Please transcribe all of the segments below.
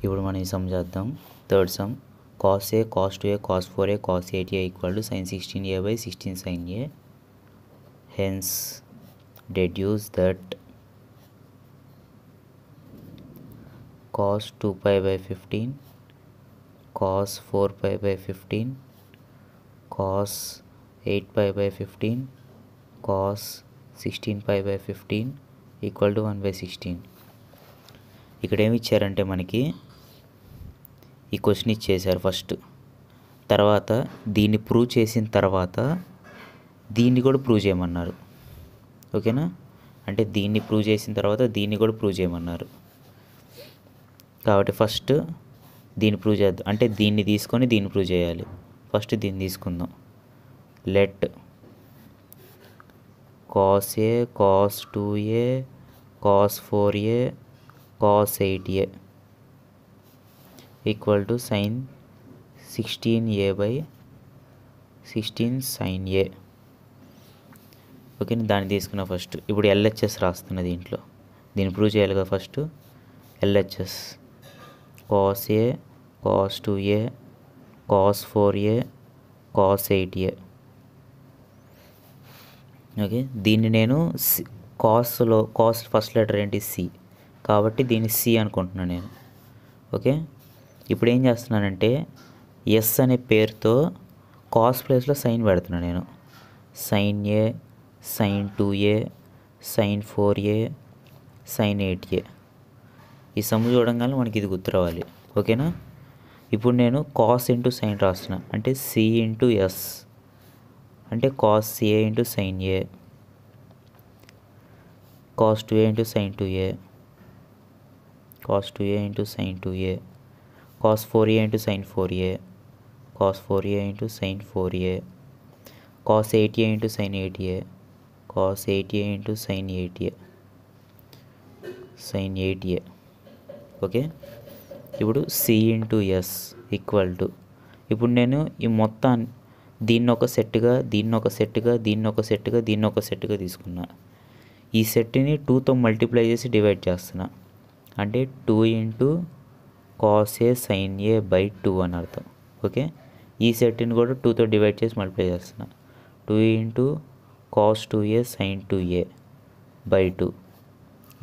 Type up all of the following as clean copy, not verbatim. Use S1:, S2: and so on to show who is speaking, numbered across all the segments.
S1: ఇప్పుడు మనం ఈ సమ్ చేద్దాం. Third sum cos a cos 2a cos 4a cos 8a equal to sin 16a by 16 sin a. Hence deduce that cos 2 pi by 15 cos 4 pi by 15 cos 8 pi by 15 cos 16 pi by 15 equal to 1 by 16. ఇక్కడ ఏమి ఇచ్చారంటే మనకి ఈ question ఇచ్చేసారు first. తర్వాత దీన్ని prove చేసిన తర్వాత దీన్ని కూడా ప్రూవ్ చేయమన్నారు. ఓకేనా? అంటే దీన్ని ప్రూవ్ చేసిన తర్వాత దీన్ని కూడా ప్రూవ్ చేయమన్నారు. కాబట్టి ఫస్ట్ దీన్ని ప్రూవ్ చేద్దాం. అంటే దీన్ని తీసుకొని దీన్ని ప్రూవ్ చేయాలి. ఫస్ట్ దీన్ని తీసుకుందాం. Let cos a cos 2a cos 4a cos 8a equal to sin 16a by 16 sin a. Okay, దాన్ని తీసుకున్నా ఫస్ట్. ఇప్పుడు ఎల్హెచ్ఎస్ రాస్తున్నా దీంట్లో. దీన్ని ప్రూవ్ చేయాలి కదా first. LHS cos a cos 2a cos 4a cos 8a. Okay, దీన్ని నేను కాస్ ఫస్ట్ లెటర్ ఏంటి? సి. కాబట్టి దీన్ని సి అనుకుంటున్నాను నేను. ఓకే, ఇప్పుడు ఏం చేస్తున్నానంటే ఎస్ అనే పేరుతో కాస్ ప్లేస్లో సైన్ పెడుతున్నాను నేను. Sine A sine 2a sine 4a sine 8a. ఈ సమ్ చూడంగానే మనకి ఇది గుర్తు రావాలి. ఓకేనా? ఇప్పుడు నేను కాస్ ఇంటూ సైన్ రాస్తున్నా. అంటే సి ఇంటూ ఎస్ అంటే cos A into sine A cos 2a into sine 2a cos 2a into sine 2a cos 4a into sin 4a cos 4a into sin 4a cos 8a into sin 8a cos 8a into sin 8a sin 8a. Okay, ఇప్పుడు C into S equal to, ఇప్పుడు నేను ఈ మొత్తాన్ని దీన్ని ఒక సెట్గా దీన్ని ఒక సెట్గా దీన్ని ఒక సెట్గా దీన్ని ఒక సెట్గా తీసుకున్నా. ఈ సెట్ని 2తో మల్టిప్లై చేసి డివైడ్ చేస్తున్నా. అంటే 2 into cos a sin a by 2 అని అర్థం. ఓకే, ఈ సెట్ని కూడా 2తో డివైడ్ చేసి మల్టిప్లై చేస్తున్నా. 2 into cos 2a sin 2a by 2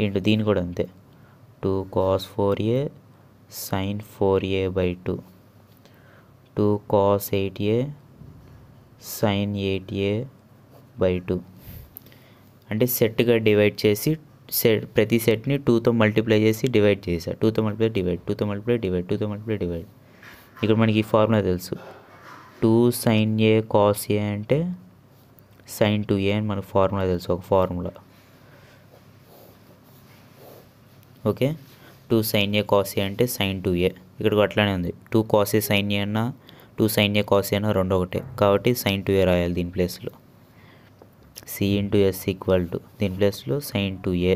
S1: into దీన్ని కూడా అంతే. 2 cos 4a sin 4a by 2 2 cos 8a sin 8a by 2. అంటే సెట్గా డివైడ్ చేసి ప్రతి సెట్ని 2తో మల్టిప్లై చేసి డివైడ్ చేసా. 2తో మల్టిప్లై డివైడ్ 2తో మల్టిప్లై డివైడ్ 2తో మల్టిప్లై డివైడ్. ఇక్కడ మనకి ఈ ఫార్ములా తెలుసు. 2 sin a cos a అంటే sin 2a అని మనకు ఫార్ములా తెలుసు, ఒక formula. Okay, 2 sin a cos a అంటే sin 2a. ఇక్కడ అట్లానే ఉంది. 2 cos a sin a అన్న 2 sin a cos a అన్న రెండు ఒకటే. కాబట్టి sin 2a రాయాలి దీని ప్లేస్లో. C into S equal to దీని ప్లేస్లో sin 2a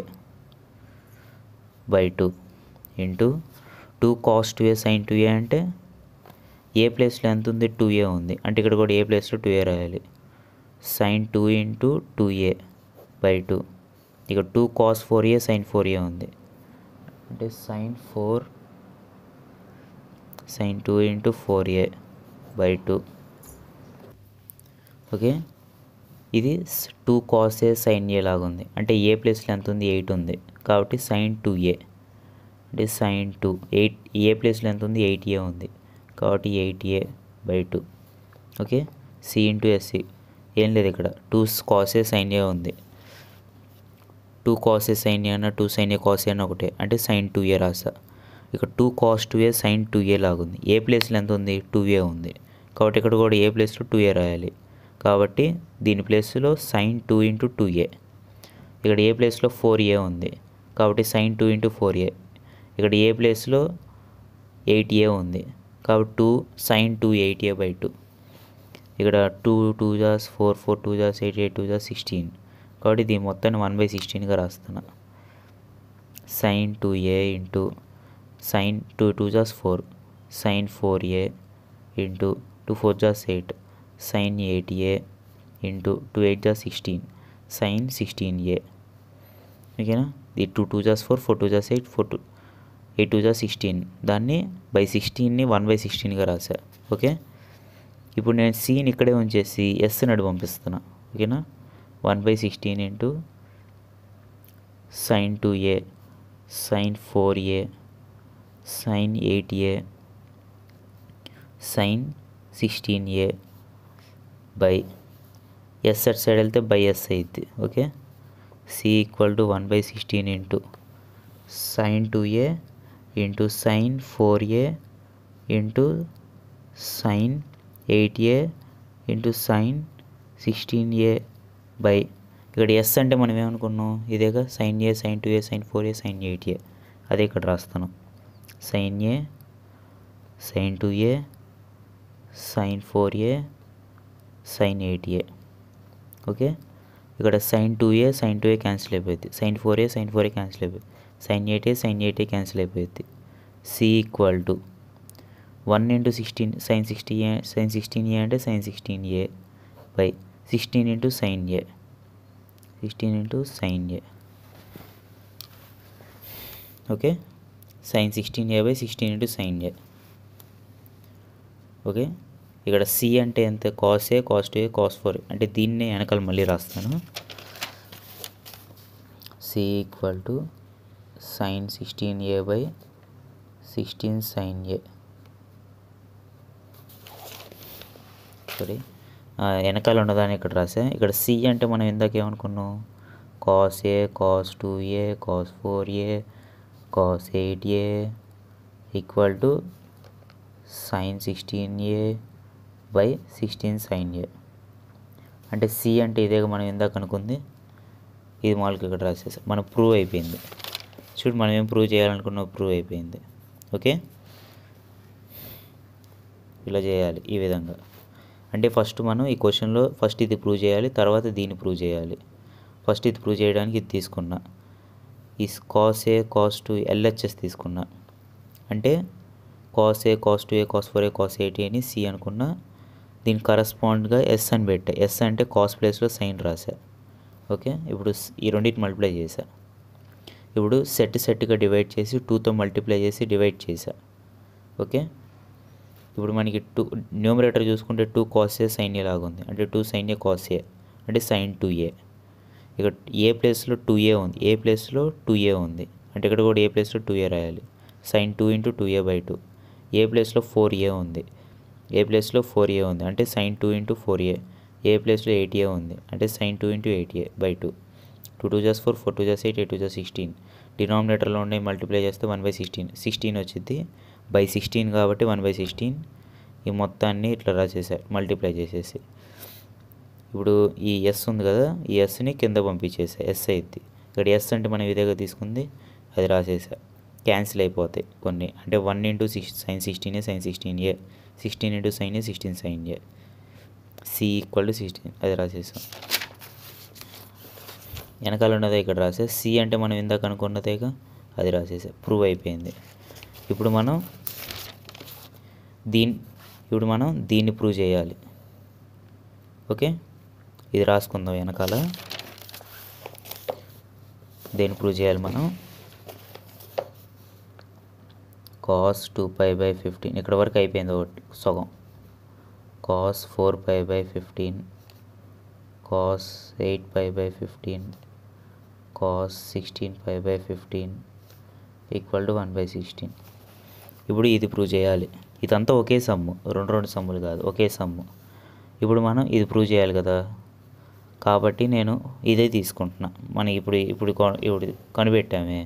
S1: by 2 into 2 cos 2a sin 2a అంటే ఏ ప్లేస్లో ఎంత ఉంది? 2a ఉంది. అంటే ఇక్కడ కూడా ఏ ప్లేస్లో 2a రాయాలి. sin 2 into 2a by 2. ఇక 2 cos 4a sin 4a ఉంది. అంటే sin 2 into 4a by 2. Okay, ఇది 2 cos a sin a లాగా ఉంది. అంటే ఏ ప్లేస్లో ఎంత ఉంది? 8 ఉంది. కాబట్టి sin 2a అంటే sin 2 8 ఏ ప్లేస్లో ఎంత ఉంది? 8a ఉంది. కాబట్టి 8a by 2. Okay, C into ఎస్సి ఏం లేదు. ఇక్కడ 2 cos a sin a ఉంది. 2 cos a sin a అన్న 2 sin a cos a అన్న ఒకటే. అంటే sin 2a రాసా. ఇక 2 cos 2a sin 2a లాగుంది. ఏ ప్లేస్లో ఎంత ఉంది? 2a ఉంది. కాబట్టి ఇక్కడ కూడా ఏ ప్లేస్లో 2a రాయాలి. కాబట్టి దీని ప్లేస్లో sin 2 ఇంటూ 2a. ఇక్కడ ఏ ప్లేస్లో 4a ఉంది. కాబట్టి sin 2 ఇంటూ 4a. ఇక్కడ ఏ ప్లేస్లో 8a ఉంది. కాబట్టి 2 sin 2 8a by 2. ఇక్కడ 2 2 జాస్ 4 4 2 జాస్ 8 8 2 జాస్ 16. కాబట్టి దీని మొత్తాన్ని 1/16గా రాస్తున్నా. sin 2a into sin 2 2 cos 4 sin 4a into 2 4 cos 8 sin 8a into 2 8 cos 16 sin 16a. ఓకేనా? ఈ 2 2 జాస్ 4 4 2 జాస్ 8 4 2 8 2 జా 16, దాన్ని బై 16ని 1/16గా రాసా. ఓకే, ఇప్పుడు నేను సిని ఇక్కడే ఉంచేసి ఎస్ని అడు పంపిస్తున్నా. ఓకేనా, 1/16 into sin 2a sin 4a sin 8a sin 16a by S at side వెళ్తే బై ఎస్ అయింది. Okay, C equal to 1/16 into sin 2a into sin 4a into sin 8a into sin 16a by, ఇక్కడ S అంటే మనం ఏమనుకున్నాం, ఇదేగా sin a sin 2a sin 4a sin 8a, అదే ఇక్కడ రాస్తాను. sin a sin 2a sin 4a sin 8a. Okay, ఇక్కడ sin 2a sin 2a cancel అయిపోయింది, sin 4a sin 4a cancel అయిపోయింది, sin 8a sin 8a cancel అయిపోయింది. C equal to 1 into 16 sin 16a sin 16a అంటే sin 16a by 16 into sin a 16 into sin a. Okay, sin 16a by 16 into sin a. Okay, ఇక్కడ C అంటే ఎంత, cos A cos 2a cos 4, అంటే దీన్నే వెనకాల మళ్ళీ రాస్తాను. C equal to sin 16a by 16 sin a. Sorry, వెనకాల ఉన్నదాన్ని ఇక్కడ రాసా. ఇక్కడ సి అంటే మనం ఇందాక ఏమనుకున్నాం, cos A cos 2a cos 4a cos 8a equal to sin 16a by 16 sin a. అంటే సి అంటే ఇదేగా మనం ఇందాక అనుకుంది, ఇది మామూలుగా ఇక్కడ రాసేసాం. మనకు ప్రూవ్ అయిపోయింది. చూడు, మనం ఏం ప్రూవ్ చేయాలనుకున్నాం, ప్రూవ్ అయిపోయింది. ఓకే, ఇలా చేయాలి ఈ విధంగా. అంటే ఫస్ట్ మనం ఈ క్వశ్చన్లో ఫస్ట్ ఇది ప్రూవ్ చేయాలి, తర్వాత దీన్ని ప్రూవ్ చేయాలి. ఫస్ట్ ఇది ప్రూవ్ చేయడానికి ఇది తీసుకున్నా, ఈ కాస్ ఏ కాస్ 2 ఎల్హెచ్ఎస్ తీసుకున్నా, అంటే cos A cos 2a cos 4a cos 8a అని సి అనుకున్నా. దీనికి కరస్పాండ్గా ఎస్ అని పెట్టా, ఎస్ అంటే కాస్ ప్లేస్లో సైన్ రాసా. ఓకే, ఇప్పుడు ఈ రెండింటి మల్టిప్లై చేశా. ఇప్పుడు సెట్గా డివైడ్ చేసి 2తో మల్టిప్లై చేసి డివైడ్ చేశా. ఓకే, ఇప్పుడు మనకి న్యూమరేటర్ చూసుకుంటే 2 cos a sin a లాగా ఉంది, అంటే 2 sin a cos a అంటే sin 2a. ఇక్కడ ఏ ప్లేస్లో 2a ఉంది, ఏ ప్లేస్లో 2a ఉంది, అంటే ఇక్కడ కూడా ఏ ప్లేస్లో 2a రాయాలి. sin 2 into 2a by 2. ఏ ప్లేస్లో 4a ఉంది, ఏ ప్లేస్లో 4a ఉంది, అంటే sin 2 ఇంటూ 4a. ఏ ప్లేస్లో 8a ఉంది, అంటే sin 2 ఇంటూ 8a బై 2. 2 2 జా 4 4 2 జా 8 8 2 జా 16. డినామినేటర్లో ఉండే మల్టిప్లై చేస్తే 1/16 16 వచ్చింది బై 16 కాబట్టి 1/16. ఈ మొత్తాన్ని ఇట్లా రాసేసారు మల్టిప్లై చేసేసి. ఇప్పుడు ఈ ఎస్ ఉంది కదా, ఈ ఎస్ని కింద పంపించేసా, ఎస్ అయింది. ఇక్కడ ఎస్ అంటే మనం ఇదేగా తీసుకుంది, అది రాసేసా. క్యాన్సిల్ అయిపోతాయి కొన్ని, అంటే 1 into sin 16a sin 16a 16 into sin a 16 sin a. C equal to 16, అది రాసేసాం. వెనకాల ఉన్నదే ఇక్కడ రాసే. సి అంటే మనం ఇందాక అనుకున్నదేగా, అది రాసేసా. ప్రూవ్ అయిపోయింది. ఇప్పుడు మనం దీన్ని ప్రూవ్ చేయాలి. ఓకే, ఇది రాసుకుందాం వెనకాల. దేన్ని ప్రూవ్ చేయాలి మనం, cos 2π/15 ఇక్కడ వరకు అయిపోయింది, ఒకటి సగం. cos 4π/15 cos 8π/15 cos 16π/15 equal to 1/16. ఇప్పుడు ఇది ప్రూవ్ చేయాలి. ఇదంతా ఒకే సమ్ము, రెండు సమ్ములు కాదు, ఒకే సమ్ము. ఇప్పుడు మనం ఇది ప్రూవ్ చేయాలి కదా, కాబట్టి నేను ఇదే తీసుకుంటున్నా. మనకి ఇప్పుడు కనిపెట్టామే,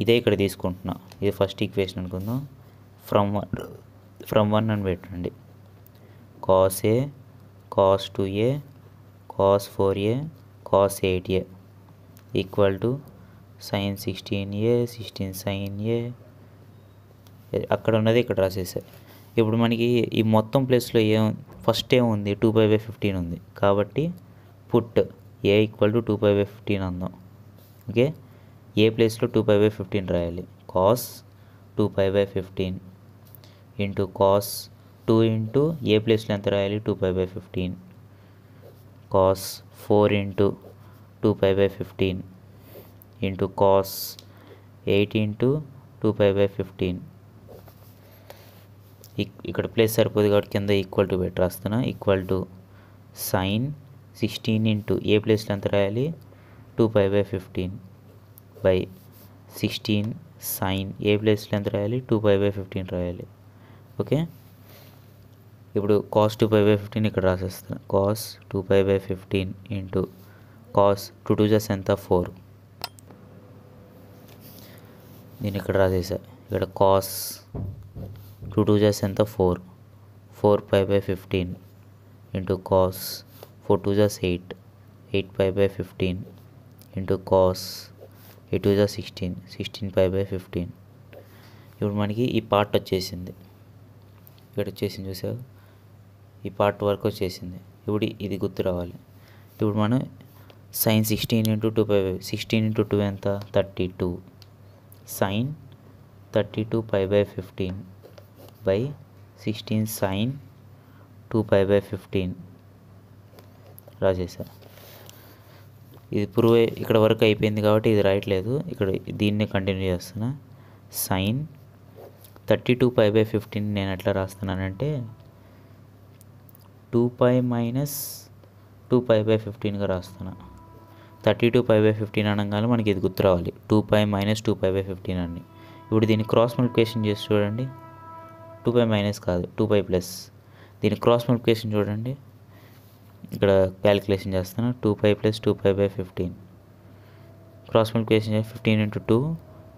S1: ఇదే ఇక్కడ తీసుకుంటున్నా. ఇది ఫస్ట్ ఈక్వేషన్ అనుకుందాం. ఫ్రమ్ 1 అని పెట్టండి. cos a cos 2a cos 4a cos 8a equal to sin 16a 16 sin a. అక్కడ ఉన్నది ఇక్కడ రాసేసాయి. ఇప్పుడు మనకి ఈ మొత్తం ప్లేస్లో ఫస్ట్ ఏముంది, 2π/15 ఉంది, కాబట్టి పుట్ ఏ ఈక్వల్ టు 2π/15 అందాం. ఓకే, ఏ ప్లేస్లో 2π/15 రాయాలి. cos 2π/15 into cos 2 into A ప్లేస్లో ఎంత రాయాలి, 2π/15 cos 4 into 2π/15 into cos 8 into 2π/15. ఇక్కడ ప్లేస్ సరిపోదు కాబట్టి కింద ఈక్వల్ టు పెట్టి రాస్తున్నా. Equal to sign 16 into A ప్లేస్లో ఎంత రాయాలి 2π/15 బై 16 సైన్ ఏ ప్లేస్లో ఎంత రాయాలి 2π/15 రాయాలి. ఓకే, ఇప్పుడు కాస్ 2π/15 ఇక్కడ రాసేస్తాను. కాస్ 2π/15 ఇంటూ కాస్ 2 2 జస్ ఎంత 4. నేను ఇక్కడ రాసేసా. ఇక్కడ కాస్ 2 2 జస్ ఎంత 4. 4π/15 ఇంటూ కాస్ 4 2 జస్ 8. 8π/15 ఇంటూ కాస్ 8 2 జస్ 16. 16π/15. ఇప్పుడు మనకి ఈ పార్ట్ వచ్చేసింది. ఇక్కడ వచ్చేసింది చూసావు, ఈ పార్ట్ వరకు వచ్చేసింది. ఇప్పుడు ఇది గుర్తు రావాలి. ఇప్పుడు మనం సైన్ 16 ఇంటూ 2π 16 ఇంటూ 2 ఎంత 32. సైన్ 32π/15 బై 16 సైన్ 2π/15 రాసేసా. ఇది ప్రూవ్ ఇక్కడ వరకు అయిపోయింది కాబట్టి ఇది రాయట్లేదు. ఇక్కడ దీన్ని కంటిన్యూ చేస్తున్నా. సైన్ 32π/15 నేను ఎట్లా రాస్తున్నానంటే 2π మైనస్ 2π/15గా రాస్తున్నా. 32π/15 అనగానే మనకి ఇది గుర్తు రావాలి. 2π మైనస్ 2π/15 అని. ఇప్పుడు దీన్ని క్రాస్ మల్టిప్లికేషన్ చేసి చూడండి. 2π మైనస్ కాదు 2π ప్లస్. దీన్ని క్రాస్ మల్టిప్లికేషన్ చూడండి. ఇక్కడ క్యాలిక్యులేషన్ చేస్తాను. 2π plus 2π/15 cross multiplication 15 into 2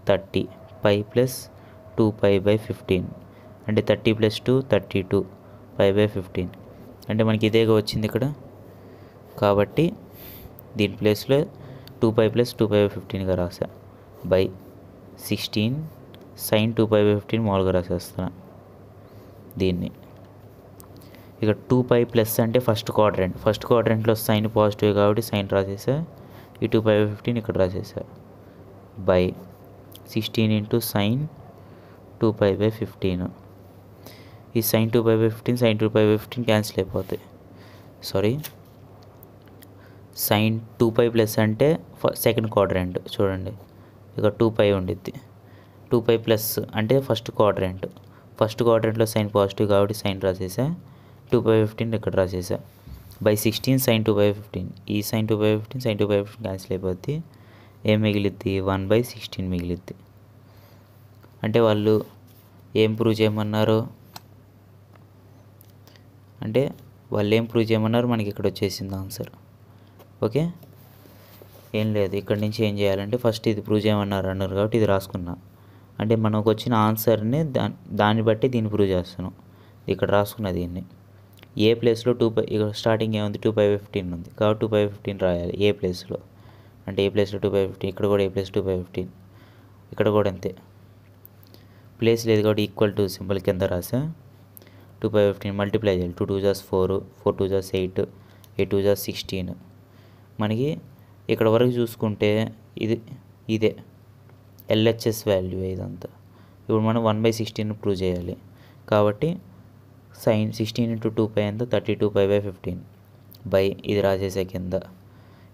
S1: 30 π plus 2π/15 అంటే 30 ప్లస్ 2 32π/15 అంటే మనకి ఇదేగా వచ్చింది ఇక్కడ. కాబట్టి దీని ప్లేస్లో 2π ప్లస్ 2π/15గా రాసా. బై 16 సైన్ 2π/15 మామూలుగా రాసేస్తున్నా. దీన్ని ఇక 2π ప్లస్ అంటే ఫస్ట్ క్వాడ్రంట్లో సైన్ పాజిటివ్ కాబట్టి సైన్ రాసేసా. ఈ 2π/15 ఇక్కడ రాసేసా. By 16 into sine 2π/15. ఈ సైన్ 2π/15 సైన్ 2π/15 క్యాన్సిల్ అయిపోతాయి. సారీ, సైన్ 2π ప్లస్ అంటే సెకండ్ క్వాడ్రంట్ చూడండి. ఇక 2π ఉండిద్ది. 2π ప్లస్ అంటే ఫస్ట్ క్వాడ్రంట్లో సైన్ పాజిటివ్ కాబట్టి సైన్ రాసేసా. 2π/15 ఇక్కడ రాసేసా. By 16 sine 2π/15. ఈ సైన్ 2π/15 సైన్ 2π/15 క్యాన్సిల్ అయిపోద్ది. ఏం మిగిలిద్ది 1/16 మిగిలిద్ది. అంటే వాళ్ళు ఏం ప్రూవ్ చేయమన్నారు మనకి ఇక్కడ వచ్చేసింది ఆన్సర్. ఓకే, ఏం లేదు. ఇక్కడ నుంచి ఏం చేయాలంటే ఫస్ట్ ఇది ప్రూవ్ చేయమన్నారు కాబట్టి ఇది రాసుకున్నా. అంటే మనకు వచ్చిన ఆన్సర్ని దాన్ని బట్టి దీన్ని ప్రూవ్ చేస్తాను. ఇక్కడ రాసుకున్న దీన్ని ఏ ప్లేస్లో 2π ఇక్కడ స్టార్టింగ్ ఏముంది 2π/15 ఉంది కాబట్టి 2π/15 రాయాలి ఏ ప్లేస్లో. అంటే ఏ ప్లేస్లో 2π/15 ఇక్కడ కూడా ఏ ప్లేస్ 2π/15 ఇక్కడ కూడా అంతే. ప్లేస్ లేదు కాబట్టి ఈక్వల్ టు సింపుల్ కింద రాసా. 2π/15 మల్టిప్లై చేయాలి. 2 2 జస్ 4 4 2 జస్ 8 8 2 జస్ 16. మనకి ఇక్కడ వరకు చూసుకుంటే ఇదే LHS వాల్యూ ఇదంతా. ఇప్పుడు మనం 1/16 ప్రూవ్ చేయాలి కాబట్టి సైన్ 16 ఇంటూ 2π ఎంత 32π/15 బై ఇది రాసేసే కింద.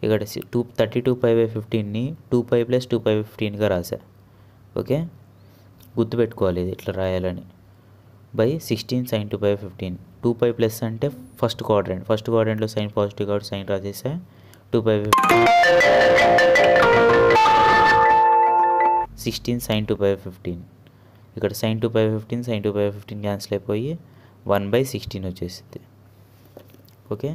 S1: ఇక్కడ 32π/15ని 2π ప్లస్ 2π/15గా రాసా. ఓకే, గుర్తుపెట్టుకోవాలి ఇది ఇట్లా రాయాలని. By 16 sine 2π/15. 2π ప్లస్ అంటే ఫస్ట్ క్వాడ్రంట్లో సైన్ పాజిటివ్ కాబట్టి సైన్ రాసేసా. 16 సైన్ 2π/15. ఇక్కడ సైన్ 2π/15 క్యాన్సిల్ అయిపోయి 1/16 వచ్చేసింది. ఓకే.